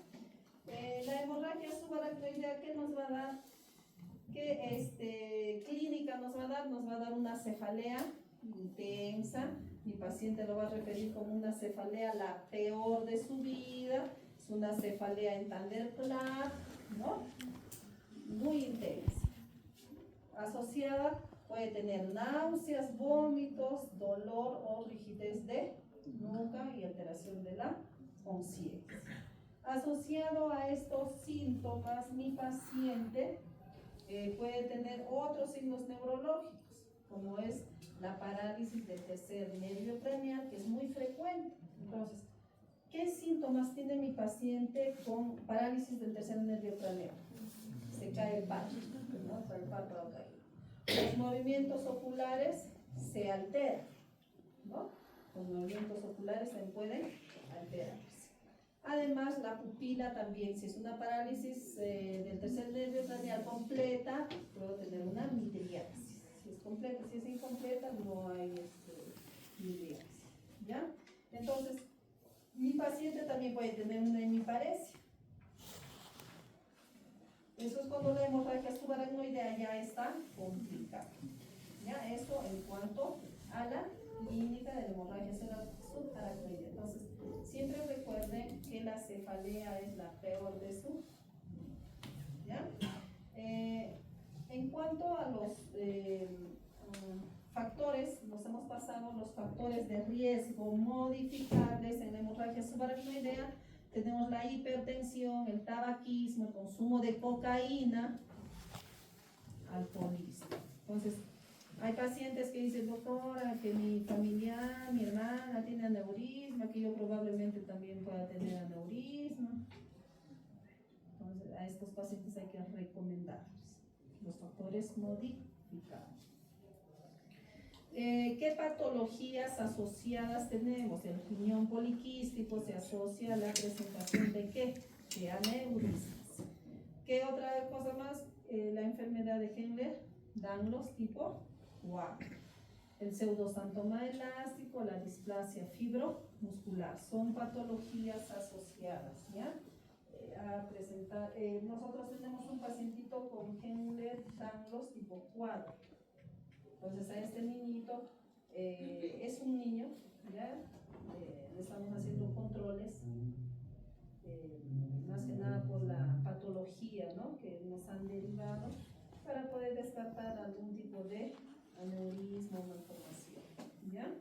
La hemorragia subaracnoidea, ¿qué nos va a dar? ¿Qué clínica nos va a dar? Nos va a dar una cefalea intensa. Mi paciente lo va a referir como una cefalea la peor de su vida. Es una cefalea en Thunderclap, ¿no? Muy intensa. Asociada puede tener náuseas, vómitos, dolor o rigidez de nuca y alteración de la conciencia. Asociado a estos síntomas, mi paciente puede tener otros signos neurológicos, como es la parálisis del tercer nervio craneal, que es muy frecuente. Entonces, ¿qué síntomas tiene mi paciente con parálisis del tercer nervio craneal? Se cae el párpado, ¿no? El párpado caído. Los movimientos oculares se alteran, ¿no? Los movimientos oculares se pueden alterarse. Además, la pupila también, si es una parálisis del tercer nervio craneal completa, puedo tener una midriasis. Si es completa, si es incompleta, no hay midriasis. ¿Ya? Entonces, mi paciente también puede tener una hemiparesia. Eso es cuando la hemorragia subaracnoidea ya está complicada. ¿Ya? Eso en cuanto a la clínica de la hemorragia subaracnoidea. Entonces, siempre recuerden que la cefalea es la peor de su. ¿Ya? En cuanto a los factores, nos hemos pasado los factores de riesgo modificables en la hemorragia subaracnoidea. Tenemos la hipertensión, el tabaquismo, el consumo de cocaína, alcoholismo. Entonces, hay pacientes que dicen, doctora, que mi familiar, mi hermana tiene aneurisma, que yo probablemente también pueda tener aneurisma. Entonces, a estos pacientes hay que recomendarles los factores modificados. ¿Qué patologías asociadas tenemos? El riñón poliquístico se asocia a la presentación de ¿qué? De aneurismas. ¿Qué otra cosa más? La enfermedad de Henle-Danlos tipo 4. El pseudosantoma elástico, la displasia fibromuscular. Son patologías asociadas, ¿ya? A presentar. Nosotros tenemos un pacientito con Henle-Danlos tipo 4. Entonces a este niñito, es un niño, ¿ya? Le estamos haciendo controles, más que nada por la patología, ¿no? Que nos han derivado para poder descartar algún tipo de aneurisma o malformación, ¿ya?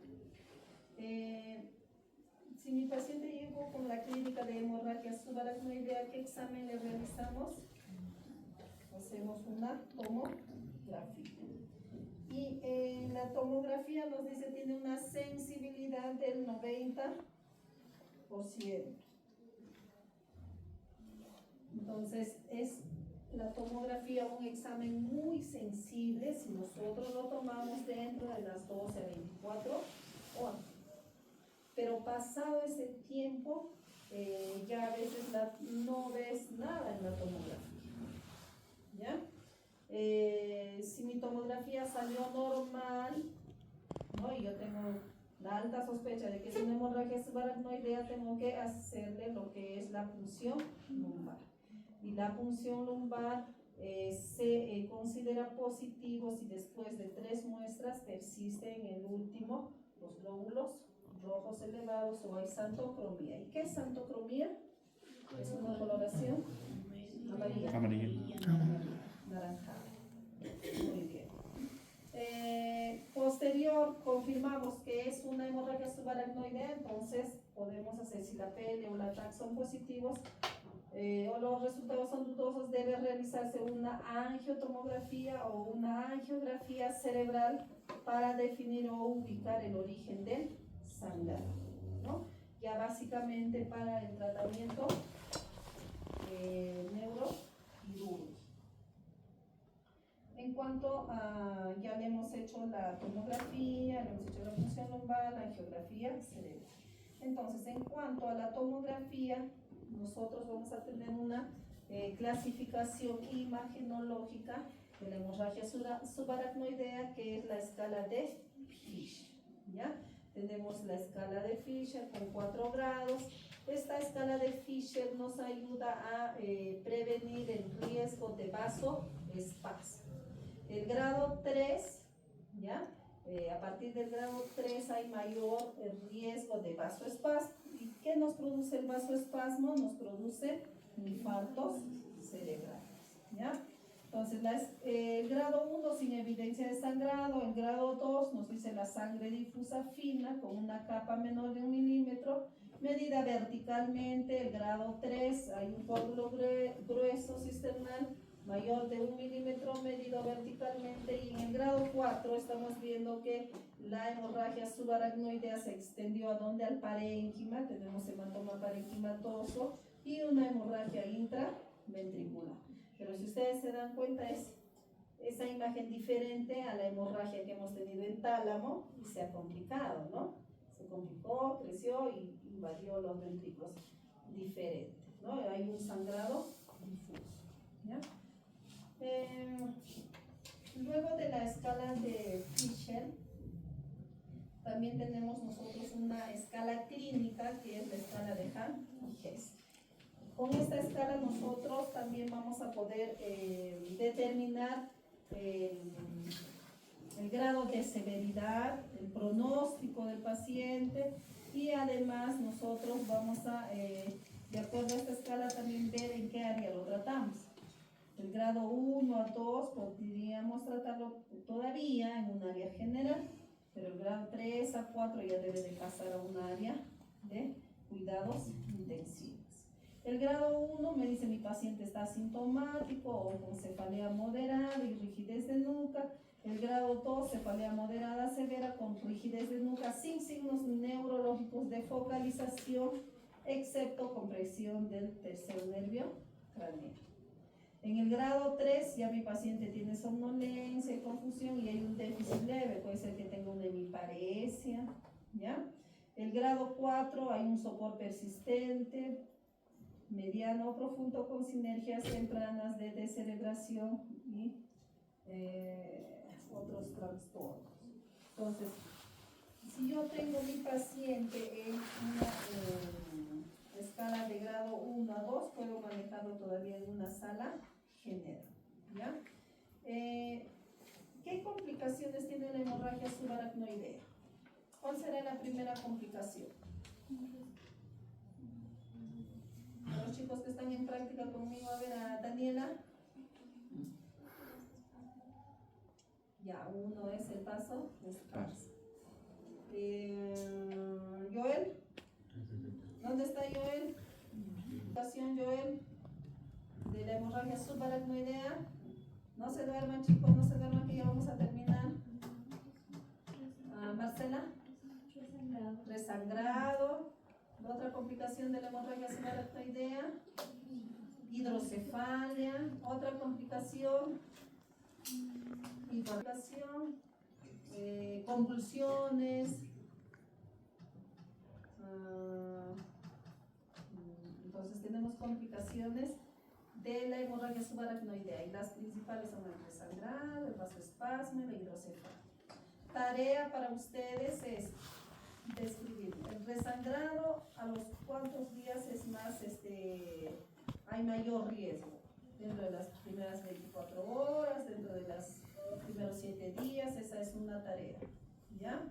Si mi paciente llegó con la clínica de hemorragia subaracnoidea, ¿qué examen le realizamos? Hacemos una tomografía. Y en la tomografía nos dice tiene una sensibilidad del 90%. Entonces es la tomografía un examen muy sensible si nosotros lo tomamos dentro de las 12 a 24 horas. Pero pasado ese tiempo, ya a veces no ves nada en la tomografía. ¿Ya? Si mi tomografía salió normal, ¿no? Y yo tengo la alta sospecha de que es una hemorragia subaracnoidea, tengo que hacerle lo que es la punción lumbar. Y la punción lumbar se considera positivo si después de 3 muestras persiste en el último los glóbulos rojos elevados o hay xantocromía. ¿Y qué es xantocromía? Es una coloración amarilla. Naranjada. Muy bien. Posterior, confirmamos que es una hemorragia subaracnoidea, entonces podemos hacer, si la PL o la TAC son positivos o los resultados son dudosos, debe realizarse una angiotomografía o una angiografía cerebral para definir o ubicar el origen del sangrado, ¿no? Ya básicamente para el tratamiento neuroquirúrgico. En cuanto a, ya le hemos hecho la tomografía, le hemos hecho la punción lumbar, la angiografía cerebral. Entonces, en cuanto a la tomografía, nosotros vamos a tener una clasificación imagenológica de la hemorragia subaracnoidea, que es la escala de Fisher, ¿ya? Tenemos la escala de Fisher con 4 grados. Esta escala de Fisher nos ayuda a prevenir el riesgo de vasoespasmo. El grado 3, ¿ya? A partir del grado 3 hay mayor riesgo de vasoespasmo. ¿Y qué nos produce el vasoespasmo? Nos produce infartos cerebrales, ¿ya? Entonces, el grado 1 sin evidencia de sangrado, el grado 2 nos dice la sangre difusa fina con una capa menor de 1 milímetro, medida verticalmente. El grado 3 hay un coágulo grueso cisternal mayor de 1 milímetro medido verticalmente, y en el grado 4 estamos viendo que la hemorragia subaracnoidea se extendió a donde, al parénquima, tenemos hematoma parenquimatoso y una hemorragia intraventricular. Pero si ustedes se dan cuenta, es esa imagen diferente a la hemorragia que hemos tenido en tálamo y se ha complicado, ¿no? Se complicó, creció y invadió los ventrículos. diferente, ¿no? Hay un sangrado difuso, ¿ya? Luego de la escala de Fisher, también tenemos nosotros una escala clínica que es la escala de Hahn y Hess. Con esta escala nosotros también vamos a poder determinar el grado de severidad, el pronóstico del paciente y además nosotros vamos a, de acuerdo a esta escala, también ver en qué área lo tratamos. El grado 1 a 2 podríamos tratarlo todavía en un área general, pero el grado 3 a 4 ya debe de pasar a un área de cuidados intensivos. El grado 1 me dice mi paciente está asintomático o con cefalea moderada y rigidez de nuca. El grado 2, cefalea moderada severa con rigidez de nuca sin signos neurológicos de focalización, excepto compresión del tercer nervio craneal. En el grado 3 ya mi paciente tiene somnolencia y confusión y hay un déficit leve, puede ser que tenga una hemiparesia, ¿ya? El grado 4 hay un sopor persistente, mediano o profundo con sinergias tempranas de descerebración y otros trastornos. Entonces, si yo tengo mi paciente en una escala de grado 1 a 2, puedo manejarlo todavía en una sala general, ¿ya? ¿Qué complicaciones tiene la hemorragia subaracnoidea? ¿Cuál será la primera complicación? A los chicos que están en práctica conmigo, a ver, a Daniela. Ya, uno es el paso despacio. Joel, ¿dónde está Joel? Complicación, Joel, de la hemorragia subaracnoidea. No se duerman, chicos, no se duerman, que ya vamos a terminar. Marcela, resangrado. Otra complicación de la hemorragia subaracnoidea, hidrocefalia. Otra complicación, convulsiones. Entonces tenemos complicaciones de la hemorragia subaracnoidea y las principales son el resangrado, el vasoespasmo y la hidrocefalia. Tarea para ustedes es describir el resangrado, a los cuántos días es más, hay mayor riesgo, dentro de las primeras 24 horas, dentro de los primeros 7 días, esa es una tarea, ¿ya?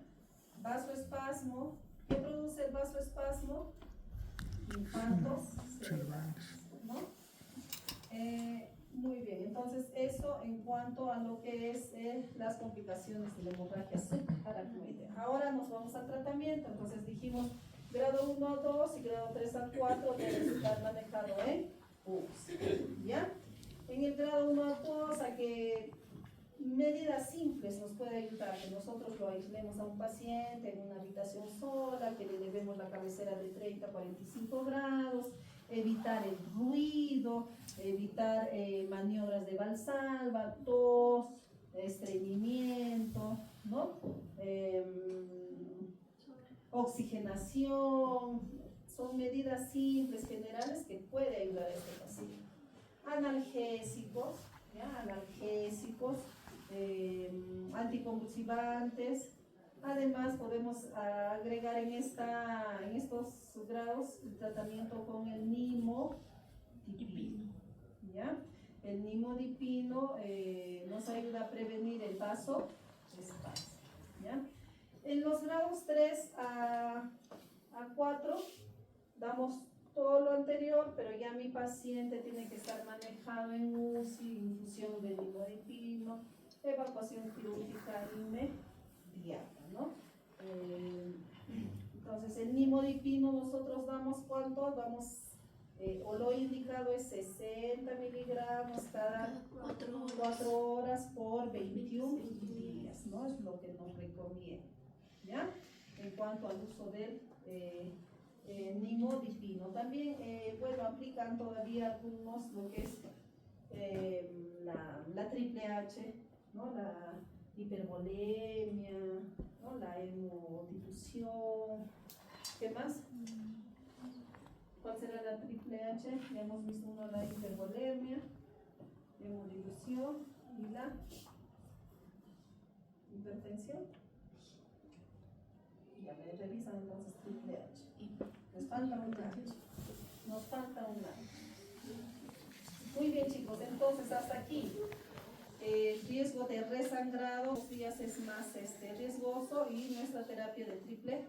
Vasoespasmo, ¿qué produce el vasoespasmo? Infartos cerebrales, ¿no? Muy bien, entonces eso en cuanto a lo que es las complicaciones de la hemorragia subaracnoidea. Ahora nos vamos al tratamiento. Entonces dijimos grado 1 a 2 y grado 3 a 4 debe estar manejado en PUS, ¿ya? En el grado 1 a 2 a que medidas simples nos puede ayudar, que nosotros lo aislemos a un paciente en una habitación sola, que le debemos la cabecera de 30 a 45 grados, evitar el ruido, evitar maniobras de valsalva, tos, estreñimiento, ¿no? Oxigenación, son medidas simples, generales, que puede ayudar a este paciente. Analgésicos, ¿ya? Analgésicos, anticonvulsivantes. Además podemos agregar en estos grados el tratamiento con el nimodipino, ¿ya? El nimodipino nos ayuda a prevenir el vasoespasmo, ¿ya? En los grados 3 a 4 damos todo lo anterior, pero ya mi paciente tiene que estar manejado en UCI, infusión de nimodipino, evacuación quirúrgica inmediata, ¿no? Entonces el nimodipino nosotros damos ¿cuánto? Damos, o lo indicado es 60 miligramos cada 4 horas por 21 días, ¿no? Es lo que nos recomienda, ¿ya? En cuanto al uso del nimodipino. También, bueno, aplican todavía algunos lo que es la triple H, ¿no? La hipervolemia, ¿no? La hemodifusión. ¿Qué más? ¿Cuál será la triple H? Ya hemos visto una, la hipervolemia, hemodilución y la hipertensión. Ya me revisan entonces triple H. Nos falta un H. Nos falta un H. Muy bien, chicos, entonces hasta aquí. Riesgo de resangrado, 2 días es más riesgoso, y nuestra terapia de triple